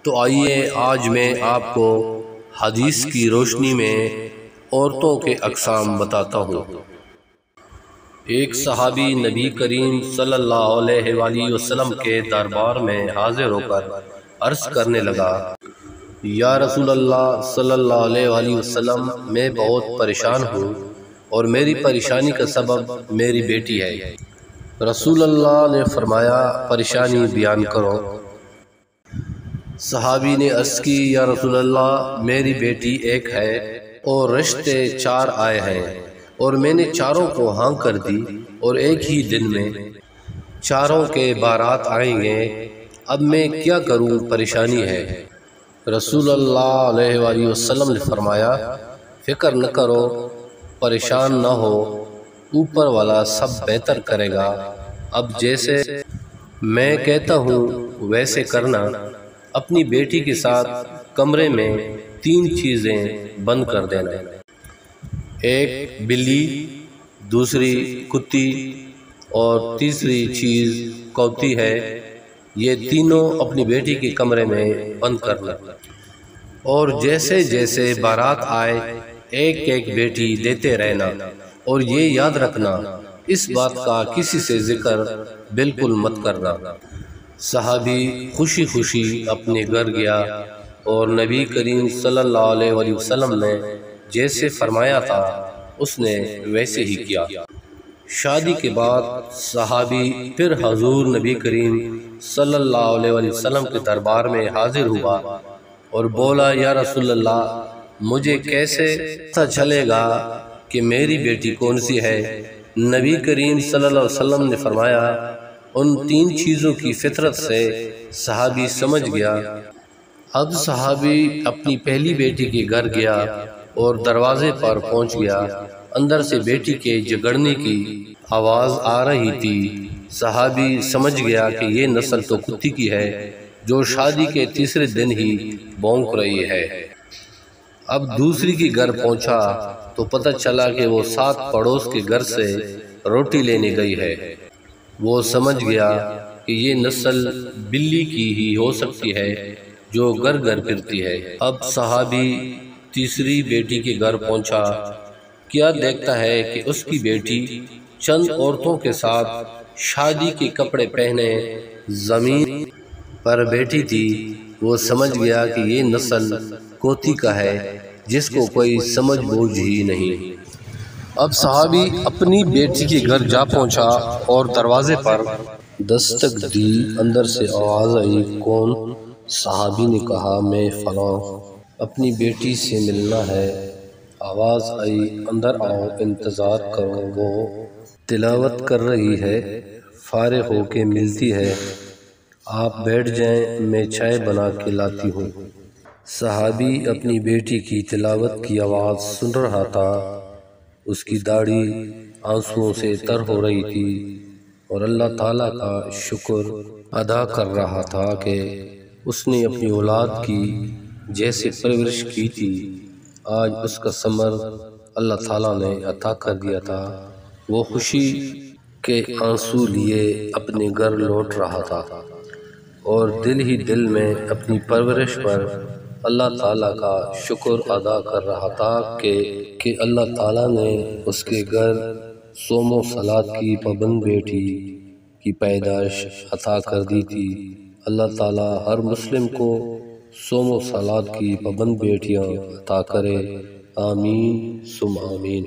تو آئیے آج میں آپ کو حدیث کی روشنی میں عورتوں کے اقسام بتاتا ہوں۔ ایک صحابی نبی کریم صلی اللہ علیہ وآلہ وسلم کے دربار میں حاضر ہو کر عرض کرنے لگا، یا رسول اللہ صلی اللہ علیہ وآلہ وسلم، میں بہت پریشان ہوں اور میری پریشانی کا سبب میری بیٹی ہے۔ رسول اللہ نے فرمایا، پریشانی بیان کرو۔ صحابی نے عرض کی، یا رسول اللہ، میری بیٹی ایک ہے اور رشتے 4 آئے ہیں، اور میں نے 4 کو ہاں کر دی، اور ایک ہی دن میں 4 کے بارات آئیں گے۔ اب میں کیا کروں، پریشانی ہے۔ رسول اللہ علیہ وآلہ وسلم نے فرمایا، فکر نہ کرو، پریشان نہ ہو، اوپر والا سب بہتر کرے گا۔ اب جیسے میں کہتا ہوں ویسے کرنا۔ اپنی بیٹی کے ساتھ کمرے میں 3 چیزیں بند کر دینا، ایک بلی، دوسری کتی، اور تیسری چیز کوتی ہے۔ یہ تینوں اپنی بیٹی کے کمرے میں بند کرنا، اور جیسے جیسے بارات آئے ایک ایک بیٹی دیتے رہنا، اور یہ یاد رکھنا اس بات کا کسی سے ذکر بالکل مت کرنا۔ صحابی خوشی خوشی اپنے گھر گیا، اور نبی کریم صلی اللہ علیہ وآلہ وسلم نے جیسے فرمایا تھا اس نے ویسے ہی کیا۔ شادی کے بعد صحابی پھر حضور نبی کریم صلی اللہ علیہ وآلہ وسلم کے دربار میں حاضر ہوا اور بولا، یا رسول اللہ، مجھے کیسے پتہ چلے گا کہ میری بیٹی کون سی ہے؟ نبی کریم صلی اللہ علیہ وسلم نے فرمایا، ان 3 چیزوں کی فطرت سے۔ صحابی سمجھ گیا۔ اب صحابی اپنی پہلی بیٹی کے گھر گیا اور دروازے پر پہنچ گیا۔ اندر سے بیٹی کے جھگڑنے کی آواز آ رہی تھی۔ صحابی سمجھ گیا کہ یہ نسل تو کتی کی ہے جو شادی کے تیسرے دن ہی بھونک رہی ہے۔ اب دوسری کے گھر پہنچا تو پتہ چلا کہ وہ 7 پڑوس کے گھر سے روٹی لینے گئی ہے۔ وہ سمجھ گیا کہ یہ نسل بلی کی ہی ہو سکتی ہے جو گھر گھر پھرتی ہے۔ اب صحابی تیسری بیٹی کے گھر پہنچا، کیا دیکھتا ہے کہ اس کی بیٹی چند عورتوں کے ساتھ شادی کے کپڑے پہنے زمین پر بیٹھی تھی۔ وہ سمجھ گیا کہ یہ نسل کوتی کا ہے جس کو کوئی سمجھ بوجھ ہی نہیں۔ اب صحابی اپنی بیٹی کے گھر جا پہنچا اور دروازے پر دستک دی۔ اندر سے آواز آئی، کون؟ صحابی نے کہا، میں فلاں، اپنی بیٹی سے ملنا ہے۔ آواز آئی، اندر آؤ، انتظار کرو، وہ تلاوت کر رہی ہے، فارغ ہو کے ملتی ہے، آپ بیٹھ جائیں، میں چائے بنا کے لاتی ہوں۔ صحابی اپنی بیٹی کی تلاوت کی آواز سن رہا تھا۔ اس کی داڑھی آنسوؤں سے تر ہو رہی تھی اور اللہ تعالیٰ کا شکر ادا کر رہا تھا کہ اس نے اپنی اولاد کی جیسے پرورش کی تھی، آج اس کا ثمر اللہ تعالیٰ نے عطا کر دیا تھا۔ وہ خوشی کے آنسو لیے اپنے گھر لوٹ رہا تھا اور دل ہی دل میں اپنی پرورش پر اللہ تعالیٰ کا شکر ادا کر رہا تھا کہ اللہ تعالیٰ نے اس کے گھر صوم و صلات کی پابند بیٹی کی پیدائش عطا کر دی تھی۔ اللہ تعالیٰ ہر مسلم کو صوم و صلات کی پابند بیٹیاں عطا کرے، آمین ثم آمین۔